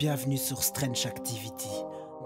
Bienvenue sur Strange Activity.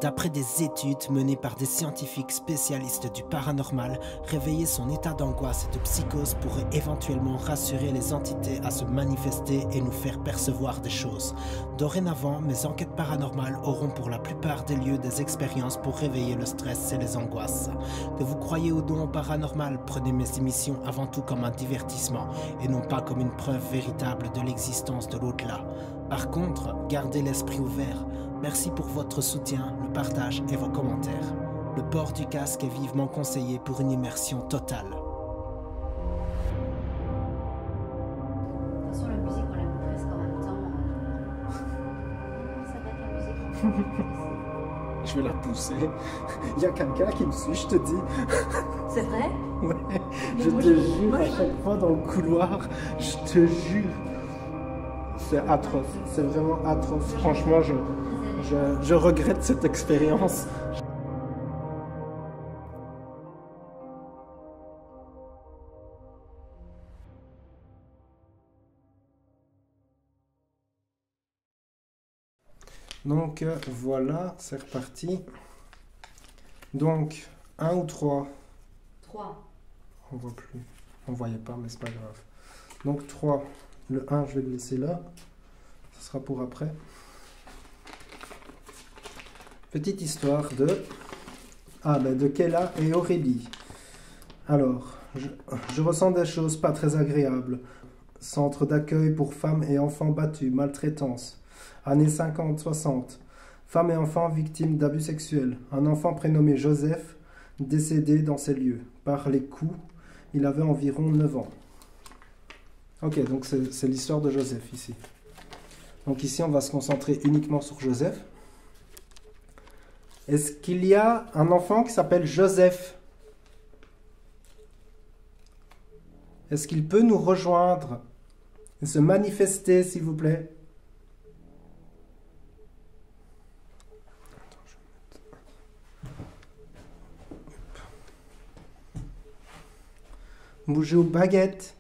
D'après des études menées par des scientifiques spécialistes du paranormal, réveiller son état d'angoisse et de psychose pourrait éventuellement rassurer les entités à se manifester et nous faire percevoir des choses. Dorénavant, mes enquêtes paranormales auront pour la plupart des lieux des expériences pour réveiller le stress et les angoisses. Que vous croyez ou non au paranormal, prenez mes émissions avant tout comme un divertissement et non pas comme une preuve véritable de l'existence de l'au-delà. Par contre, gardez l'esprit ouvert. Merci pour votre soutien, le partage et vos commentaires. Le port du casque est vivement conseillé pour une immersion totale. De toute façon, la musique, on l'aime presque en même temps. Ça va être la musique. Je vais la pousser. Il y a quelqu'un qui me suit, je te dis. C'est vrai? Ouais. Je te jure, à chaque fois dans le couloir, je te jure. C'est atroce. C'est vraiment atroce. Franchement, je regrette cette expérience. Donc voilà, c'est reparti. Donc, 1 ou 3? 3. On voit plus. On voyait pas, mais c'est pas grave. Donc 3. Le 1, je vais le laisser là. Ce sera pour après. Petite histoire de... de Kella et Aurélie. Alors, je ressens des choses pas très agréables. Centre d'accueil pour femmes et enfants battus, maltraitance. Années 50-60. Femmes et enfants victimes d'abus sexuels. Un enfant prénommé Joseph, décédé dans ces lieux. Par les coups, il avait environ 9 ans. Ok, donc c'est l'histoire de Joseph ici. Donc ici, on va se concentrer uniquement sur Joseph. Est-ce qu'il y a un enfant qui s'appelle Joseph? Est-ce qu'il peut nous rejoindre et se manifester, s'il vous plaît? Bougez aux baguettes.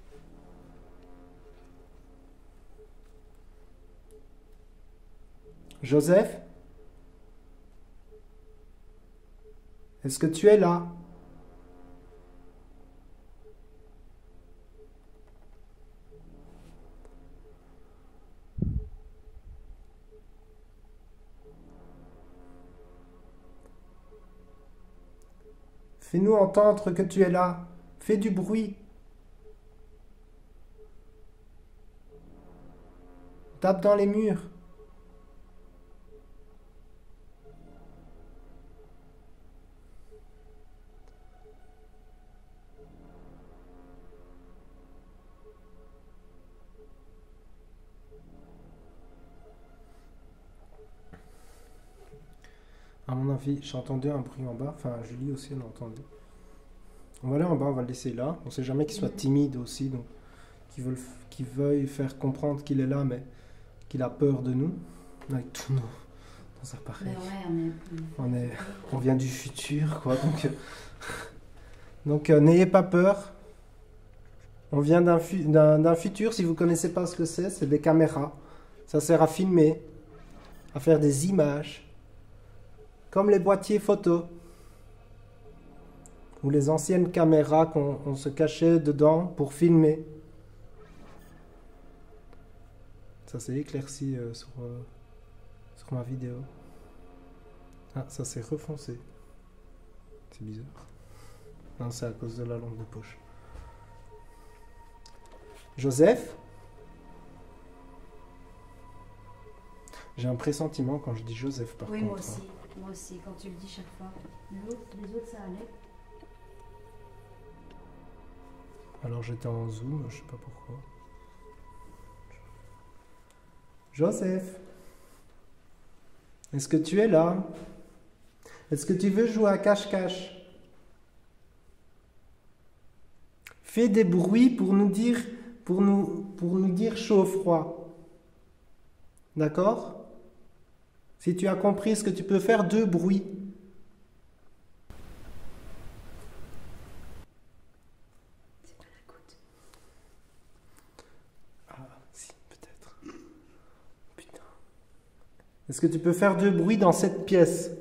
Joseph? Est-ce que tu es là? Fais-nous entendre que tu es là. Fais du bruit. Tape dans les murs. À mon avis, j'ai entendu un bruit en bas. Enfin, Julie aussi, elle a entendu. On va aller en bas, on va le laisser là. On ne sait jamais qu'il soit timide aussi, donc qu'il veuille faire comprendre qu'il est là, mais qu'il a peur de nous. Avec tous nos... C'est pareil. Ouais, On vient du futur, quoi. Donc n'ayez pas peur. On vient d'un futur, si vous ne connaissez pas ce que c'est des caméras. Ça sert à filmer, à faire des images. Comme les boîtiers photo. Ou les anciennes caméras qu'on se cachait dedans pour filmer. Ça s'est éclairci sur ma vidéo. Ah, ça s'est refoncé. C'est bizarre. Non, c'est à cause de la lampe de poche. Joseph? J'ai un pressentiment quand je dis Joseph, par contre. Oui, moi aussi. Moi aussi, quand tu le dis chaque fois. Les autres, ça allait. Alors j'étais en zoom, je sais pas pourquoi. Joseph? Est-ce que tu es là? Est-ce que tu veux jouer à cache-cache? Fais des bruits pour nous dire chaud-froid. D'accord? Si tu as compris, est-ce que tu peux faire 2 bruits? C'est pas la goutte. Ah, si, peut-être. Putain. Est-ce que tu peux faire du bruit dans cette pièce?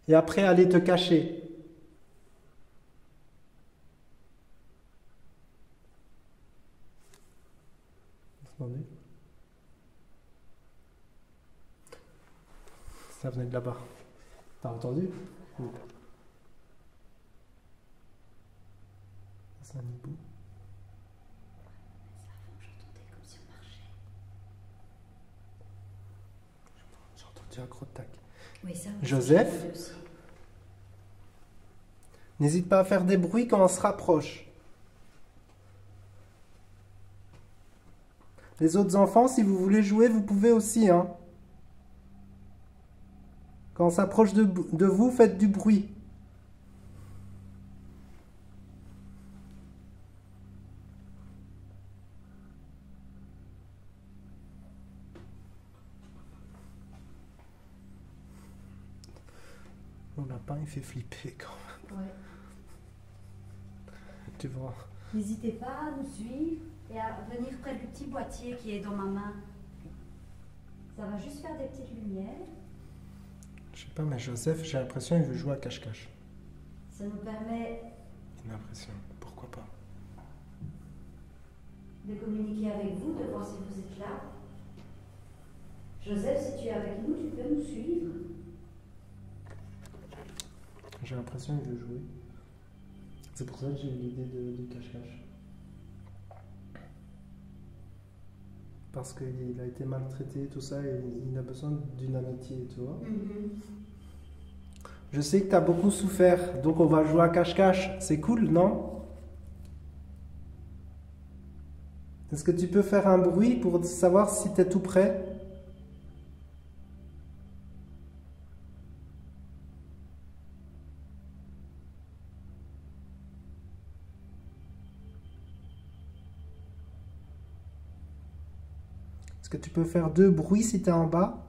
Et après aller te cacher. Entendu? Ça venait de là-bas. T'as entendu? Oui. C'est un hibou. J'entendais comme si on marchait. J'ai entendu un gros tac. Oui, ça. Joseph? Aussi. N'hésite pas à faire des bruits quand on se rapproche. Les autres enfants, si vous voulez jouer, vous pouvez aussi, hein. Quand on s'approche de vous, faites du bruit. Mon lapin, il fait flipper quand même. Ouais. Tu vois. N'hésitez pas à nous suivre et à venir près du petit boîtier qui est dans ma main. Ça va juste faire des petites lumières. Je sais pas, mais Joseph, j'ai l'impression qu'il veut jouer à cache-cache. Ça nous permet Une impression. Pourquoi pas? de communiquer avec vous, de voir si vous êtes là. Joseph, si tu es avec nous, tu peux nous suivre. J'ai l'impression qu'il veut jouer. C'est pour ça que j'ai eu l'idée de cache-cache. Parce qu'il a été maltraité, tout ça, et il a besoin d'une amitié, tu vois. Je sais que tu as beaucoup souffert, donc on va jouer à cache-cache. C'est cool, non? Est-ce que tu peux faire un bruit pour savoir si tu es tout prêt? Est-ce que tu peux faire 2 bruits si tu es en bas?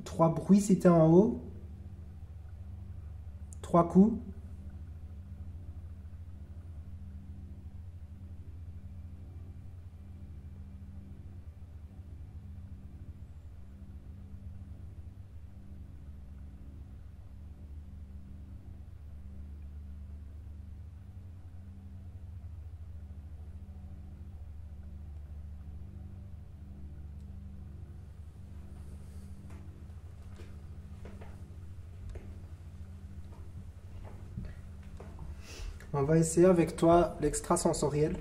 Trois bruits si tu es en haut. 3 coups. On va essayer avec toi l'extrasensoriel.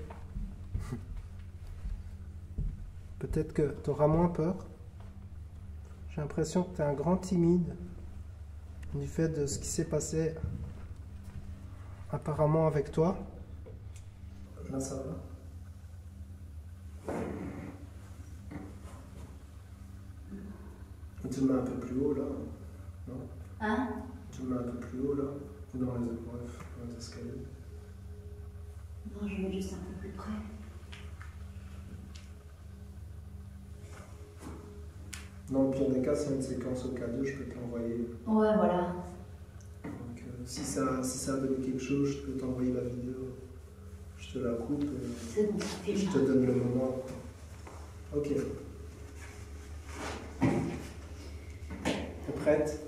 Peut-être que tu auras moins peur. J'ai l'impression que tu es un grand timide du fait de ce qui s'est passé apparemment avec toi. Là, ça va. Tu le mets un peu plus haut là. Non? Hein? Tu le mets un peu plus haut là. Ou dans les épreuves, dans les escaliers. Non, je vais juste un peu plus près. Dans le pire des cas, c'est une séquence au cas 2, je peux te l'envoyer. Ouais, voilà. Donc, si ça a donné quelque chose, je peux t'envoyer la vidéo. Je te la coupe C'est bon, ça et filme. je te donne le moment. Ok. T'es prête?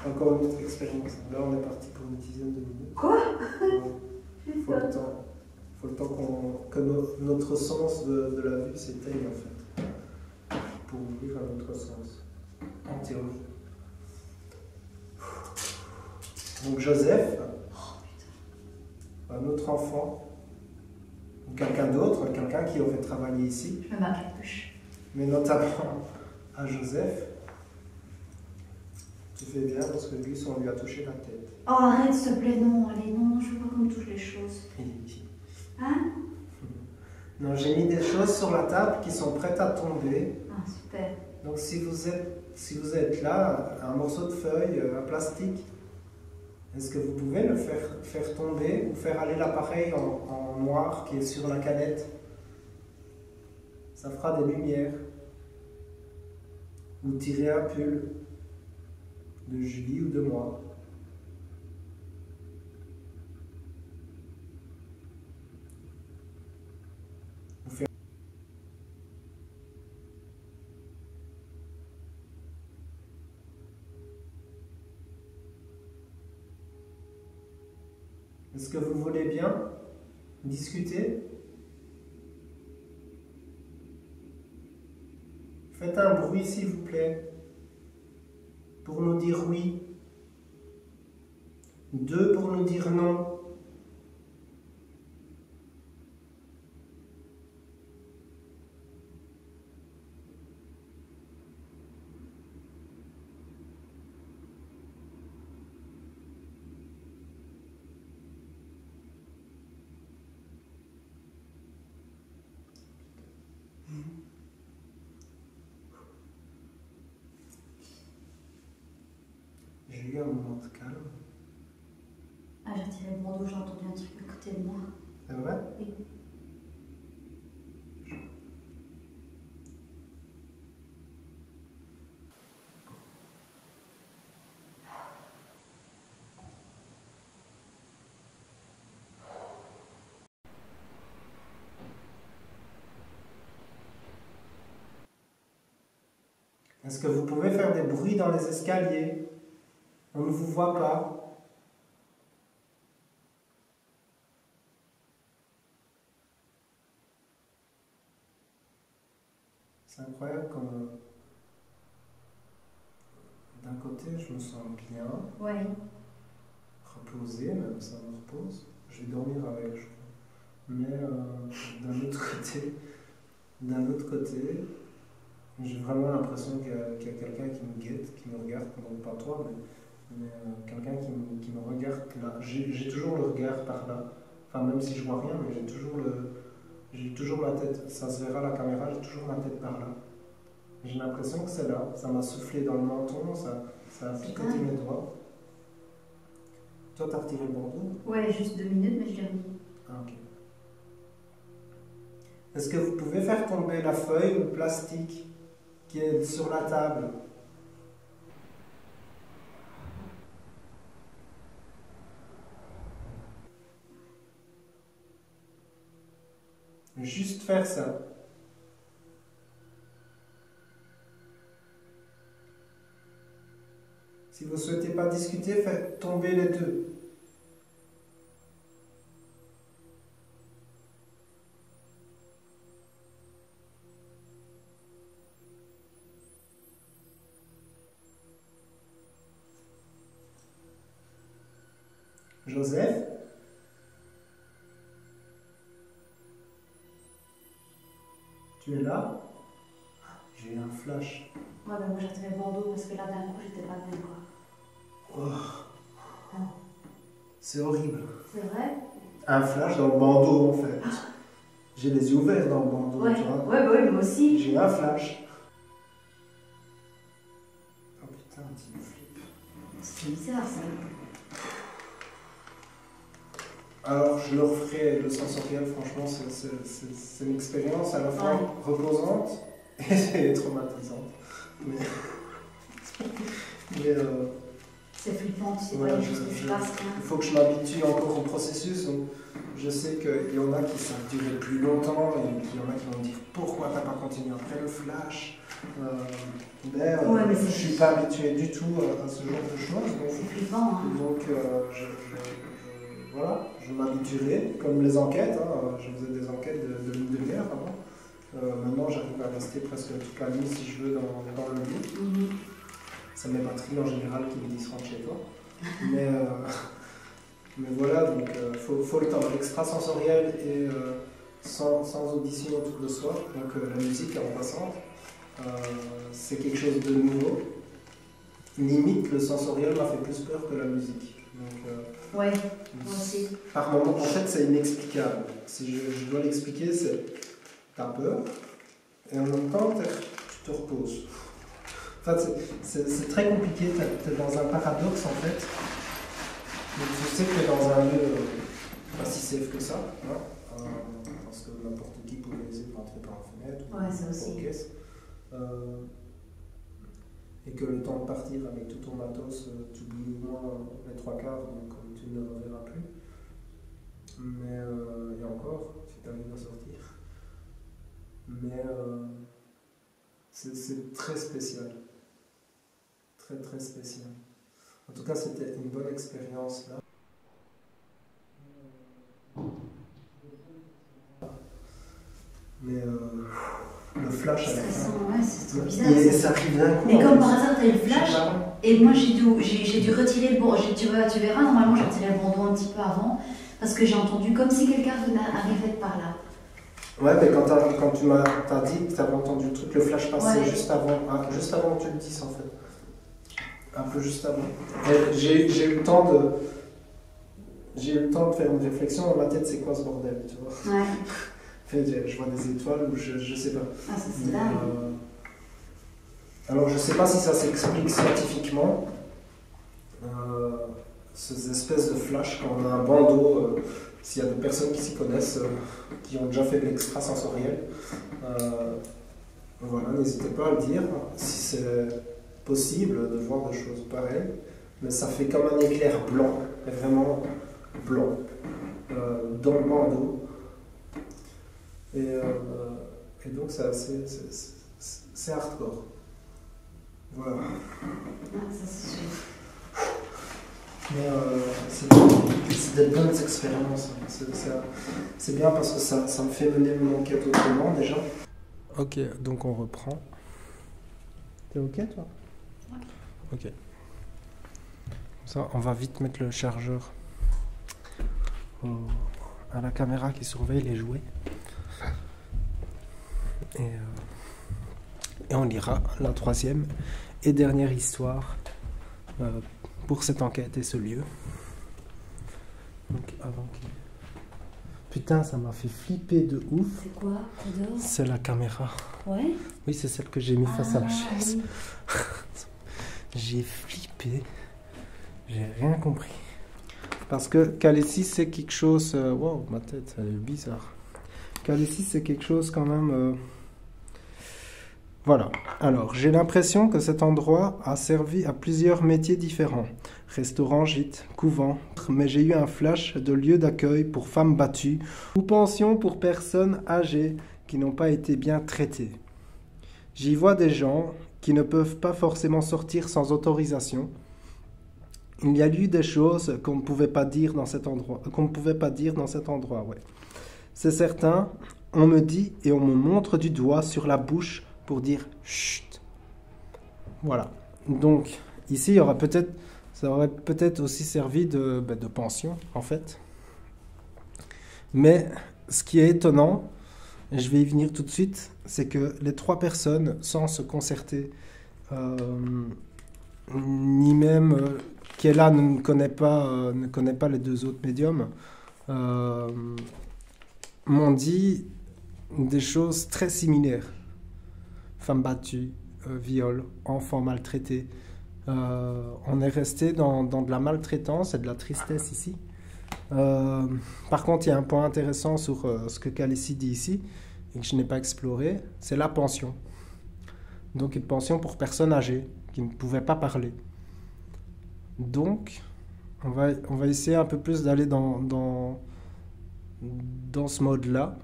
Encore une autre expérience. Là, on est parti pour une dizaine de minutes. Quoi? Il faut le temps. Faut le temps que notre sens de la vue s'éteigne en fait. Pour ouvrir un autre sens. En théorie. Donc Joseph, un autre enfant, ou quelqu'un d'autre, quelqu'un qui aurait travaillé ici, Je me mets ma capuche. mais notamment à Joseph. Tu fais bien parce que lui, on lui a touché la tête. Oh, arrête, s'il te plaît, non. Allez, non, je veux pas qu'on me touche les choses. Hein? Non, j'ai mis des choses sur la table qui sont prêtes à tomber. Ah, super. Donc si vous êtes là, un morceau de feuille, un plastique, est-ce que vous pouvez le faire tomber ou faire aller l'appareil en noir qui est sur la canette? Ça fera des lumières. Vous tirez un pull de Julie ou de moi. Est-ce que vous voulez bien discuter? Faites un bruit s'il vous plaît, pour nous dire oui. 2 pour nous dire non. J'ai eu un moment de calme. Ah, j'ai retiré le bandeau, j'ai entendu un truc à côté de moi. C'est vrai? Oui. Est-ce que vous pouvez faire des bruits dans les escaliers? On ne vous voit pas. C'est incroyable comme d'un côté je me sens bien, Ouais. reposé, même ça me repose. Je vais dormir avec, je crois. Mais d'un autre côté, j'ai vraiment l'impression qu'il y a quelqu'un qui me guette, qui me regarde, donc pas toi, mais quelqu'un qui me regarde là. J'ai toujours le regard par là. Enfin, même si je vois rien, mais j'ai toujours ma tête. Ça se verra à la caméra, j'ai toujours ma tête par là. J'ai l'impression que c'est là. Ça m'a soufflé dans le menton, ça a picoté mes doigts. Toi, t'as retiré le bandeau? Ouais, juste 2 minutes, mais je l'ai remis. Ah, ok. Est-ce que vous pouvez faire tomber la feuille ou le plastique qui est sur la table? Juste faire ça. Si vous ne souhaitez pas discuter, faites tomber les deux. Joseph? Tu es là? J'ai eu un flash. Ouais, ben moi j'ai retiré le bandeau parce que là d'un coup j'étais pas bien quoi. Oh. C'est horrible. C'est vrai? Un flash dans le bandeau en fait. J'ai les yeux ouverts dans le bandeau, Ouais, tu vois. ouais, bah oui, moi aussi. J'ai eu un flash. Oh putain, tu me flippes. C'est bizarre ça. Alors, je le referai, le sensoriel, franchement, c'est une expérience à la fois Ouais. reposante et traumatisante. Mais C'est flippant, tu sais ouais, pas les choses qui se passent. il faut que je m'habitue encore au processus. Donc je sais qu'il y en a qui savent durer plus longtemps et qu'il y en a qui vont me dire pourquoi t'as pas continué après le flash. Mais je ne suis pas habitué du tout à ce genre de choses. C'est flippant. Hein. Donc voilà, je m'habituerai, comme les enquêtes. Hein, je faisais des enquêtes de nuit de guerre avant. Maintenant, j'arrive à rester presque toute la nuit si je veux dans le lit. C'est mes batteries en général qui me disent rentre chez toi. Mais voilà, donc faut le temps. L'extrasensoriel et sans audition tout le soir. Donc la musique est remplaçante. C'est quelque chose de nouveau. Limite, le sensoriel m'a fait plus peur que la musique. Donc, ouais, moi aussi. Par moment, en fait, c'est inexplicable. Si je dois l'expliquer, c'est t'as peur et en même temps, tu te reposes. Enfin, c'est très compliqué. T'es dans un paradoxe en fait. Donc, tu sais que t'es dans un lieu pas si safe que ça, hein, parce que n'importe qui pouvait essayer de rentrer par la fenêtre ou Ouais, ça aussi. en caisse. et que le temps de partir avec tout ton matos, tu oublies au moins les trois quarts, donc tu ne le reverras plus. Mais, et encore, si tu arrives à sortir. Mais c'est très spécial. Très très spécial. En tout cas, c'était une bonne expérience là. Mais le flash à la fin. Ouais, c'est trop bizarre. Et ça arrive d'un coup. Et comme par hasard, t'as eu le Je sais flash, pas. et moi j'ai dû retirer le bandeau. Tu verras, normalement j'ai retiré le bandeau un petit peu avant, parce que j'ai entendu comme si quelqu'un arrivait par là. Ouais, mais quand tu m'as dit que tu avais entendu le truc, le flash passer Ouais. juste avant que tu le dises en fait. Un peu juste avant. Et j'ai eu le temps de faire une réflexion dans ma tête, c'est quoi ce bordel, tu vois. Ouais. En fait, je vois des étoiles ou je sais pas. Ah, ça c'est Mais, dingue. alors je sais pas si ça s'explique scientifiquement, ces espèces de flash quand on a un bandeau, s'il y a des personnes qui s'y connaissent, qui ont déjà fait de l'extrasensoriel, voilà, n'hésitez pas à le dire si c'est possible de voir des choses pareilles, mais ça fait comme un éclair blanc, vraiment blanc, dans le bandeau. Et donc c'est hardcore. Voilà. Ah, ça c'est sûr. Mais c'est des bonnes expériences. C'est bien parce que ça me fait mener mon enquête autrement déjà. Ok, donc on reprend. T'es ok toi? Ok. Comme ça, on va vite mettre le chargeur à la caméra qui surveille les jouets. Et on lira la troisième et dernière histoire pour cette enquête et ce lieu. Donc avant que... Putain, ça m'a fait flipper de ouf. C'est quoi? T'adores? C'est la caméra. Ouais? Oui, c'est celle que j'ai mis face à la chaise. Oui. J'ai flippé. J'ai rien compris. Parce que Calessis, c'est quelque chose... wow, ma tête, elle est bizarre. Calessis, c'est quelque chose quand même... Voilà. Alors, j'ai l'impression que cet endroit a servi à plusieurs métiers différents. Restaurant, gîte, couvent. Mais j'ai eu un flash de lieu d'accueil pour femmes battues ou pension pour personnes âgées qui n'ont pas été bien traitées. J'y vois des gens qui ne peuvent pas forcément sortir sans autorisation. Il y a eu des choses qu'on ne pouvait pas dire dans cet endroit. Ouais. C'est certain, on me dit et on me montre du doigt sur la bouche pour dire chut. Voilà. Donc ici, ça aurait peut-être aussi servi de pension en fait. Mais ce qui est étonnant, et je vais y venir tout de suite, c'est que les trois personnes, sans se concerter, ni même Kéla ne connaît pas les deux autres médiums, m'ont dit des choses très similaires. Femmes battues, viol, enfants maltraités. On est resté dans de la maltraitance et de la tristesse ici. Par contre, il y a un point intéressant sur ce que Calessis dit ici et que je n'ai pas exploré, c'est la pension. Donc une pension pour personnes âgées qui ne pouvaient pas parler. Donc, on va essayer un peu plus d'aller dans ce mode-là,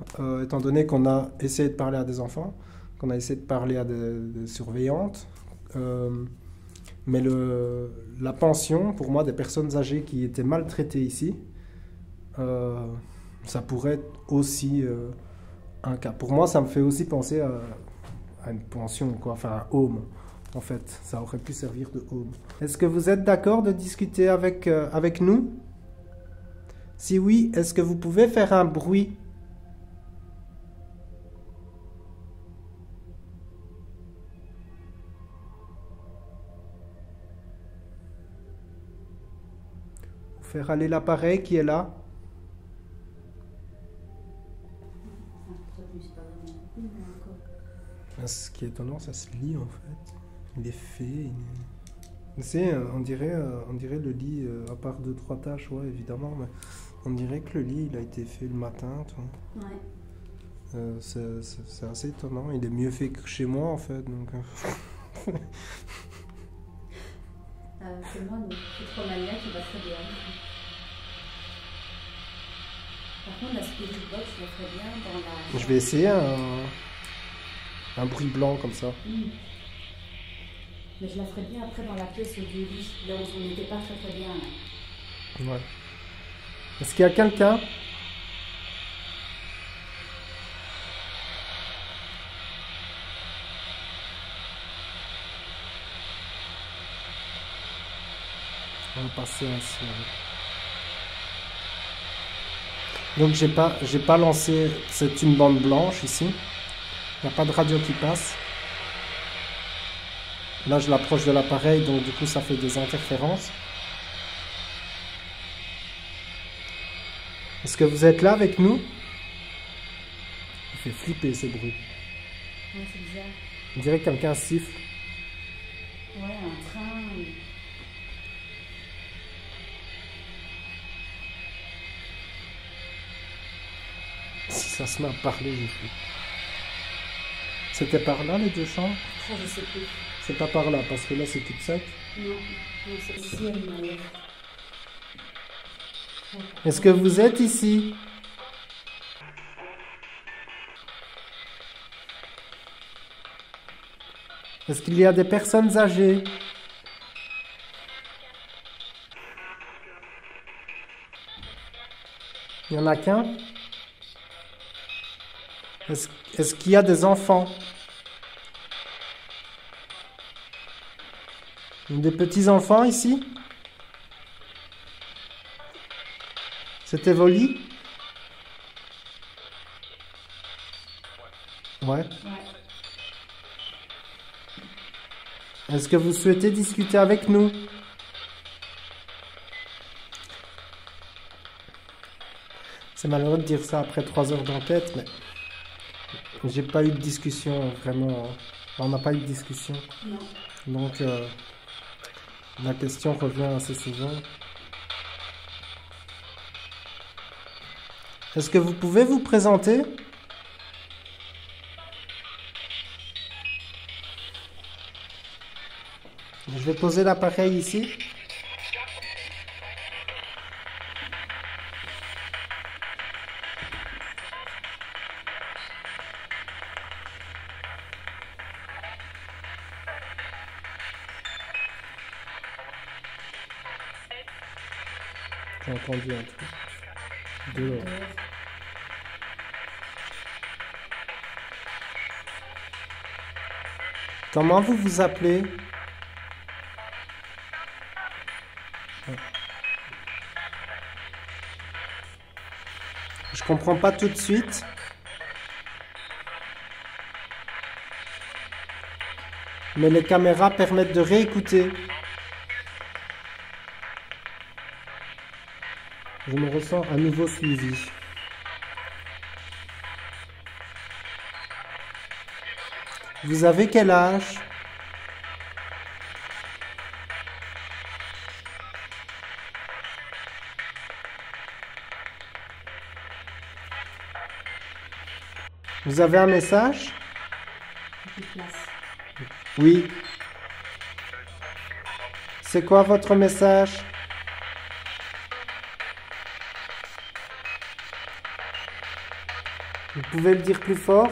étant donné qu'on a essayé de parler à des enfants, qu'on a essayé de parler à des surveillantes. Mais la pension, pour moi, des personnes âgées qui étaient maltraitées ici, ça pourrait être aussi un cas. Pour moi, ça me fait aussi penser à une pension, quoi, enfin un home. En fait, ça aurait pu servir de home. Est-ce que vous êtes d'accord de discuter avec nous? Si oui, est-ce que vous pouvez faire un bruit? Faire aller l'appareil qui est là. Ce qui est étonnant, ça se lit en fait. Il est fait. On dirait le lit, à part 2-3 tâches, ouais, évidemment, mais on dirait que le lit, il a été fait le matin, tu vois. Ouais. C'est assez étonnant. Il est mieux fait que chez moi, en fait. Donc, C'est moi, non. C'est trop maniaque, qui va très bien. Par contre, la spirit box, je la ferais bien dans la... Je vais essayer un bruit blanc comme ça. Mais je la ferais bien après dans la pièce du lit, là où on n'était pas très bien. Là. Ouais. Est-ce qu'il y a quelqu'un? On va passer ainsi. Donc j'ai pas lancé, c'est une bande blanche ici. Il n'y a pas de radio qui passe. Là je l'approche de l'appareil, donc du coup ça fait des interférences. Est-ce que vous êtes là avec nous? Il fait flipper ce bruit. Ouais, c'est bizarre. On dirait que quelqu'un siffle. Ouais, un train. Si ça se met à parler, je suis. C'était par là les deux chambres? Ça, je sais plus. C'est pas par là, parce que là c'est tout sec. Non, non, c'est ici, elle m'a l'air. Est-ce que vous êtes ici? Est-ce qu'il y a des personnes âgées? Il n'y en a qu'un? Est-ce qu'il y a des enfants? Des petits-enfants ici? C'était vos lits? Ouais. Est-ce que vous souhaitez discuter avec nous? C'est malheureux de dire ça après 3 heures d'enquête, mais j'ai pas eu de discussion vraiment. On n'a pas eu de discussion. Non. Donc la question revient assez souvent. Est-ce que vous pouvez vous présenter? Je vais poser l'appareil ici. J'ai entendu un truc. Dehors. Comment vous vous appelez? Je comprends pas tout de suite. Mais les caméras permettent de réécouter. Je me ressens à nouveau suivi. Vous avez quel âge? Vous avez un message? Oui. C'est quoi votre message? Vous pouvez le dire plus fort?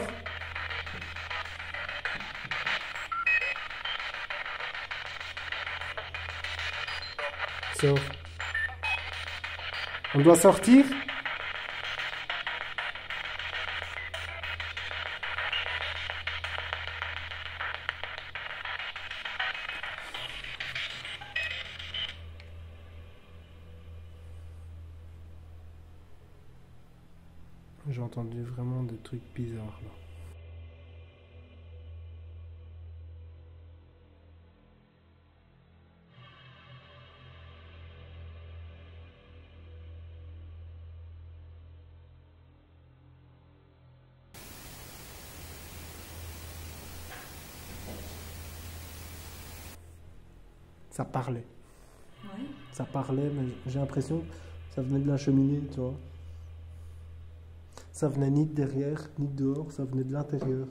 Sors. On doit sortir? J'ai entendu vraiment des trucs bizarres là. Ça parlait. Ouais. Ça parlait, mais j'ai l'impression que ça venait de la cheminée, tu vois. Ça venait ni de derrière, ni de dehors, ça venait de l'intérieur.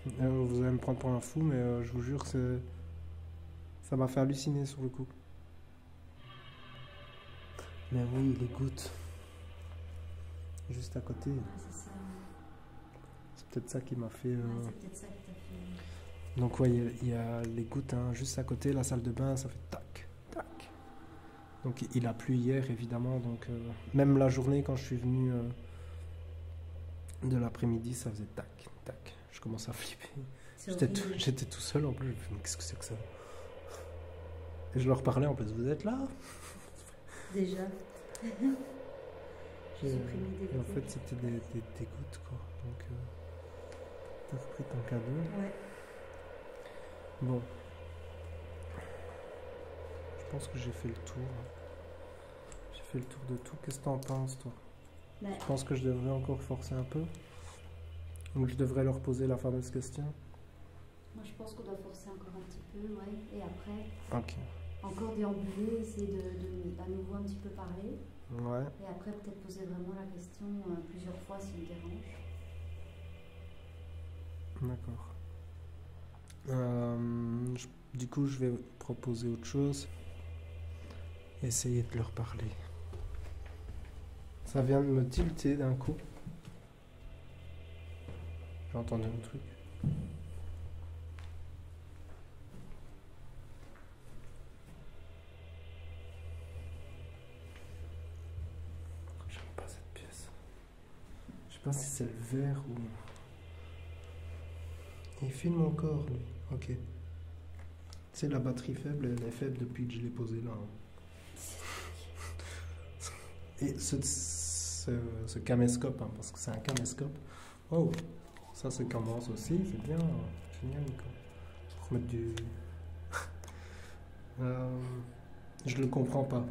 Vous allez me prendre pour un fou, mais je vous jure que Ça m'a fait halluciner sur le coup. Mais oui, les gouttes. Juste à côté. Ouais, c'est ça. C'est peut-être ça qui m'a fait... Ouais, c'est peut-être ça qui t'a fait. Donc ouais, il y a les gouttes hein, juste à côté, la salle de bain, ça fait tac, tac. Donc il a plu hier évidemment, donc même la journée quand je suis venu de l'après-midi, ça faisait tac, tac. Je commence à flipper. J'étais tout seul en plus, je me suis dit, mais qu'est-ce que c'est que ça? Et je leur parlais en plus, vous êtes là? Déjà. J'ai supprimé des Et en gouttes. fait c'était des gouttes quoi, donc t'as repris ton cadeau. Ouais. Bon. Je pense que j'ai fait le tour. J'ai fait le tour de tout. Qu'est-ce que t'en penses, toi? Mais Je pense que je devrais encore forcer un peu. Ou je devrais leur poser la fameuse question. moi, je pense qu'on doit forcer encore un petit peu, ouais. Et après, Ok. encore déambuler, essayer de à nouveau un petit peu parler. Ouais. Et après, peut-être poser vraiment la question plusieurs fois s'il me dérange. D'accord. Du coup, je vais proposer autre chose. Essayer de leur parler. Ça vient de me tilter d'un coup. J'ai entendu un truc. J'aime pas cette pièce. Je sais pas si c'est le verre ou... Il filme encore, lui. Ok. Tu sais, la batterie faible, elle est faible depuis que je l'ai posée là. Et ce caméscope, hein, parce que c'est un caméscope. Oh, ça c'est commence aussi, c'est bien. Génial, quoi. Remettre du... je le comprends pas.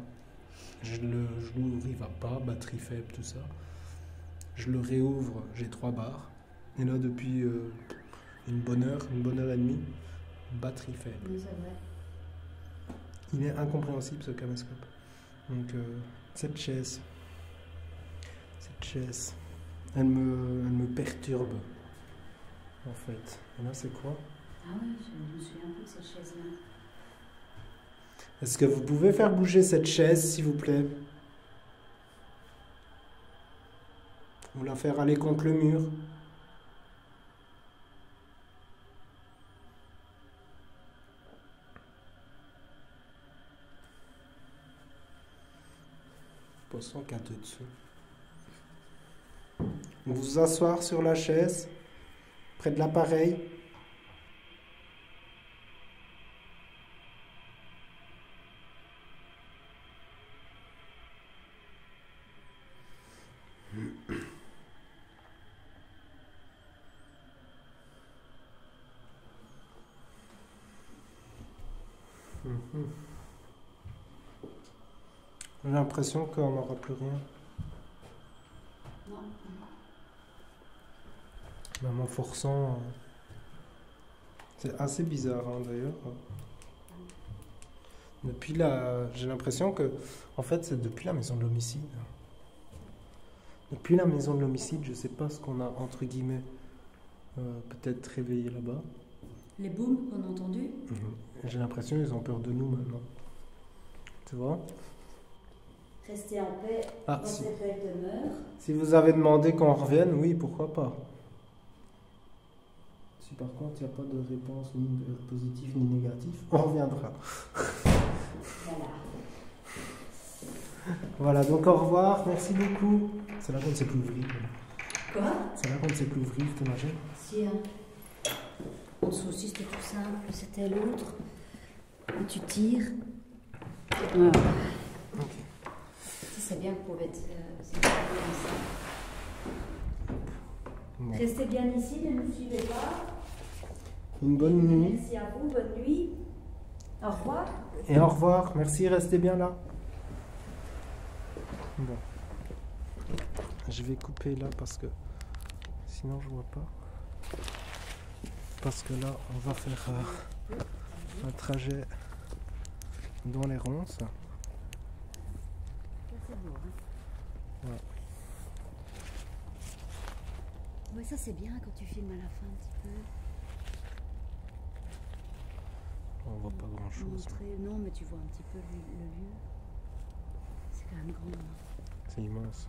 Je l'ouvre, il va pas, batterie faible, tout ça. Je le réouvre, j'ai 3 barres. Et là, depuis une bonne heure et demie, batterie faible. Oui, c'est vrai. Il est incompréhensible ce caméscope. Donc cette chaise, elle me perturbe en fait. Et là c'est quoi? Ah oui, je me souviens un peu de cette chaise-là. Est-ce que vous pouvez faire bouger cette chaise s'il vous plaît? Ou la faire aller contre le mur? Posons qu'à deux dessous. Vous vous asseoir sur la chaise, près de l'appareil. J'ai l'impression qu'on n'aura plus rien. Non. Même en forçant. C'est assez bizarre hein, d'ailleurs. Depuis j'ai l'impression que, en fait, c'est depuis la maison de l'homicide. Depuis la maison de l'homicide, je sais pas ce qu'on a entre guillemets peut-être réveillé là-bas. Les booms qu'on a entendus. J'ai l'impression qu'ils ont peur de nous maintenant. Tu vois? Rester en paix dans cette belle demeure. Si vous avez demandé qu'on revienne, oui, pourquoi pas. Si par contre il n'y a pas de réponse ni positive ni négative, on reviendra. Voilà. Voilà, donc au revoir, merci beaucoup. C'est là qu'on ne sait plus ouvrir. Quoi? C'est là qu'on ne sait plus ouvrir, t'imagines? Si, hein. En aussi, c'était tout simple. C'était l'autre. Et tu tires. Voilà. Ok. Si, c'est bien qu'on pouvait être. C'est bien comme ça. Bon. Restez bien ici, ne nous suivez pas. Une bonne nuit. Merci à vous, bonne nuit. Au revoir. Et au revoir, merci, restez bien là. Bon. Je vais couper là parce que sinon je vois pas. Parce que là, on va faire un trajet dans les ronces. Ça, c'est beau, hein. Ouais. Ouais, ça c'est bien quand tu filmes à la fin un petit peu. On voit pas grand chose. Non, mais tu vois un petit peu le lieu. C'est quand même grand. C'est immense.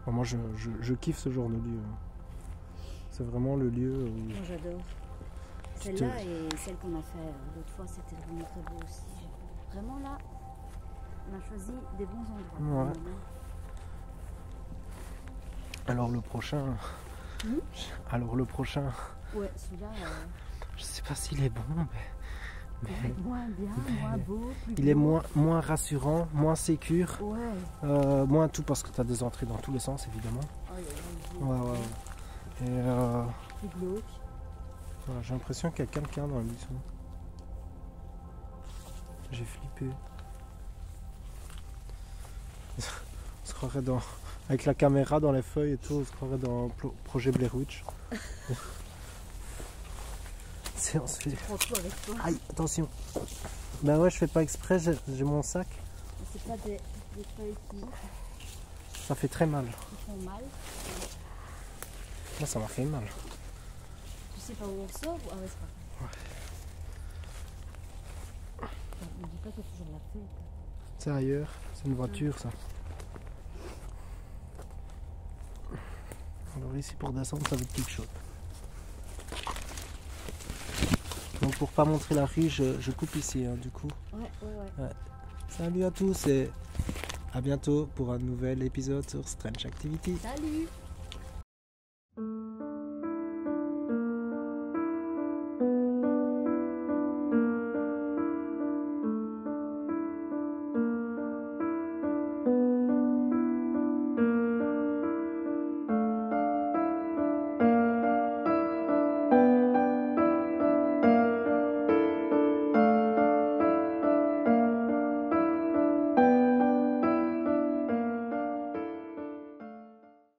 Bon, moi je kiffe ce genre de lieu. C'est vraiment le lieu où... Moi j'adore. Celle-là et celle qu'on a fait l'autre fois, c'était vraiment très beau aussi. Vraiment là, on a choisi des bons endroits. Ouais. Alors le prochain... Ouais, celui-là... Je sais pas s'il est bon, mais... Moins bien, moins beau, plus Il est beau. moins rassurant, moins sécure, Ouais. moins tout parce que tu as des entrées dans tous les sens évidemment. Oh, Ouais. Et plus glauque. voilà, j'ai l'impression qu'il y a quelqu'un dans le buisson. J'ai flippé. On se croirait dans... Avec la caméra dans les feuilles et tout, on se croirait dans Projet Blair Witch. On se fait... Prends tout avec toi. Aïe, attention. Ben ouais, je fais pas exprès, j'ai mon sac. C'est pas des feuilles qui Ça fait très mal. font mal. Moi, ça m'a fait mal. Tu sais pas où on sort? Ah ouais, c'est pas grave. Ne dis pas que c'est toujours la fête. C'est ailleurs, c'est une voiture ça. Alors ici pour descendre ça va être quelque chose. Donc pour pas montrer la rue, je coupe ici hein, du coup. Ouais. Salut à tous et à bientôt pour un nouvel épisode sur Strange Activity. Salut!